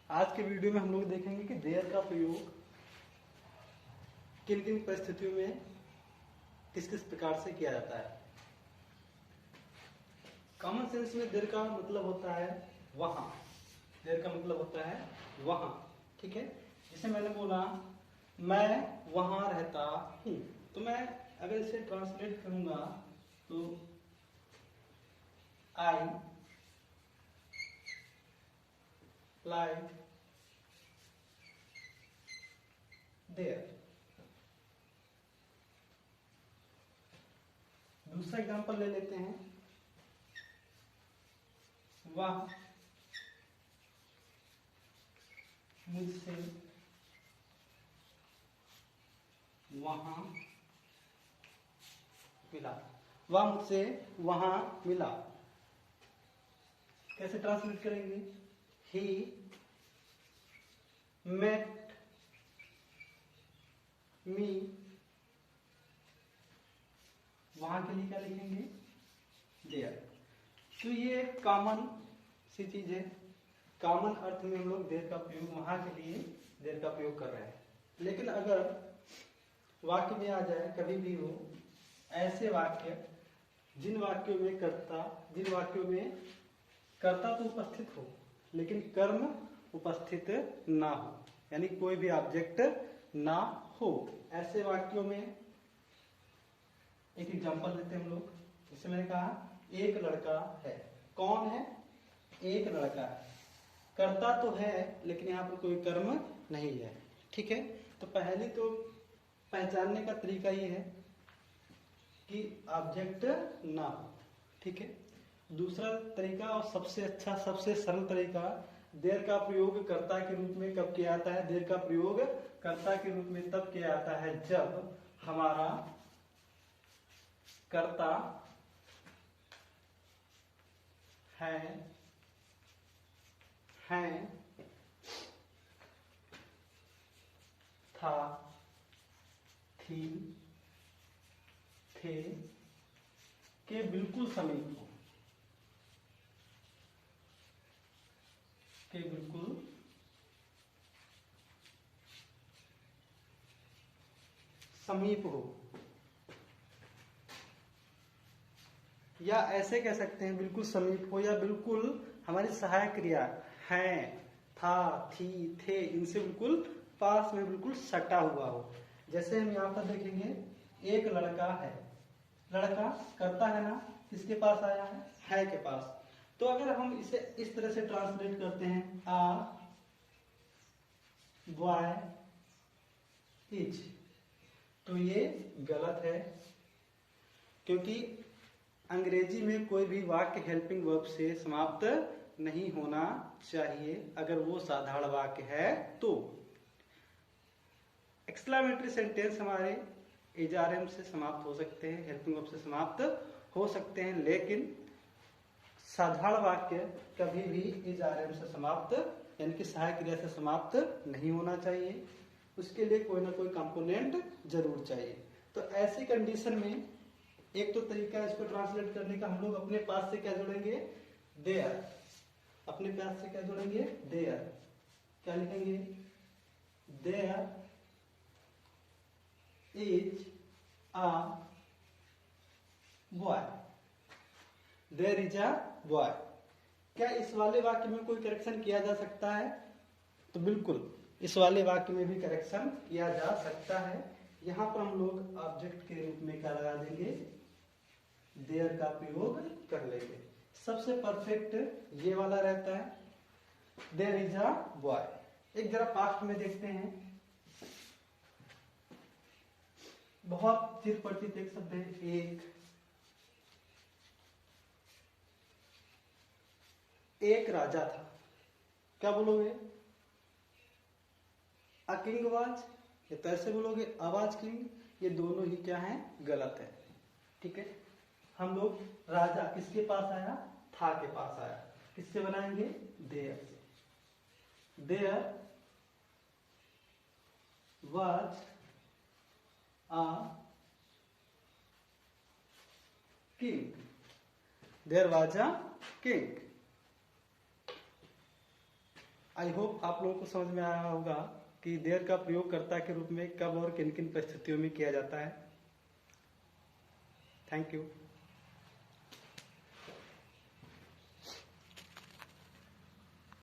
आज के वीडियो में हम लोग देखेंगे कि देयर का प्रयोग किन किन परिस्थितियों में किस किस प्रकार से किया जाता है। कॉमन सेंस में देयर का मतलब होता है वहां। देयर का मतलब होता है वहां, ठीक है। जैसे मैंने बोला मैं वहां रहता हूं, तो मैं अगर इसे ट्रांसलेट करूंगा तो आई लाइक देयर। दूसरा एग्जांपल ले लेते हैं, वह मुझसे वहां मिला। वह मुझसे वहां मिला कैसे ट्रांसलेट करेंगे? He met me. वहां के लिए क्या लिखेंगे? देयर। तो ये कॉमन सी चीज है, कॉमन अर्थ में हम लोग देयर का प्रयोग वहां के लिए देयर का प्रयोग कर रहे हैं। लेकिन अगर वाक्य में आ जाए, कभी भी हो ऐसे वाक्य जिन वाक्यों में कर्ता तो उपस्थित हो लेकिन कर्म उपस्थित ना हो, यानी कोई भी ऑब्जेक्ट ना हो, ऐसे वाक्यों में एक एग्जांपल देते हैं हम लोग। जैसे मैंने कहा एक लड़का है। कौन है? एक लड़का है। कर्ता तो है लेकिन यहाँ पर कोई कर्म नहीं है, ठीक है। तो पहली तो पहचानने का तरीका ये है कि ऑब्जेक्ट ना हो, ठीक है। दूसरा तरीका और सबसे अच्छा सबसे सरल तरीका, देयर का प्रयोग कर्ता के रूप में कब किया जाता है? देयर का प्रयोग कर्ता के रूप में तब किया जाता है जब हमारा कर्ता है, था, थी, थे के बिल्कुल समीप हो, के बिल्कुल समीप हो, या ऐसे कह सकते हैं बिल्कुल समीप हो, या बिल्कुल हमारी सहायक क्रिया है, था, थी, थे इनसे बिल्कुल पास में बिल्कुल सटा हुआ हो। जैसे हम यहाँ पर देखेंगे एक लड़का है। लड़का कर्ता है ना, किसके पास आया है के पास। तो अगर हम इसे इस तरह से ट्रांसलेट करते हैं आ बॉय इज, तो ये गलत है, क्योंकि अंग्रेजी में कोई भी वाक्य हेल्पिंग वर्ब से समाप्त नहीं होना चाहिए अगर वो साधारण वाक्य है तो। एक्सक्लेमेटरी सेंटेंस हमारे एचआरएम से समाप्त हो सकते हैं, हेल्पिंग वर्ब से समाप्त हो सकते हैं, लेकिन साधारण वाक्य कभी भी एचआरएम से समाप्त यानी कि सहायक क्रिया से समाप्त नहीं होना चाहिए। उसके लिए कोई ना कोई कंपोनेंट जरूर चाहिए। तो ऐसी कंडीशन में एक तो तरीका इसको ट्रांसलेट करने का, हम लोग अपने पास से क्या जोड़ेंगे? देयर। अपने पास से क्या जोड़ेंगे? देयर। क्या लिखेंगे? There is a boy. There is a boy. क्या इस वाले वाक्य में कोई करेक्शन किया जा सकता है? तो बिल्कुल इस वाले वाक्य में भी करेक्शन किया जा सकता है। यहां पर हम लोग ऑब्जेक्ट के रूप में क्या लगा देंगे? देयर का प्रयोग कर लेंगे। सबसे परफेक्ट ये वाला रहता है, देयर इज अ बॉय। एक जरा पास्ट में देखते हैं, बहुत चिर परिचित एक शब्द है एक राजा था। क्या बोलोगे? अ किंग वाज, या तो ऐसे बोलोगे अवाज किंग। ये दोनों ही क्या है? गलत है, ठीक है। हम लोग राजा किसके पास आया? था के पास आया। किससे बनाएंगे? देयर से। There was a king. There was a king. I hope आप लोगों को समझ में आया होगा कि देयर का प्रयोगकर्ता के रूप में कब और किन किन परिस्थितियों में किया जाता है। Thank you.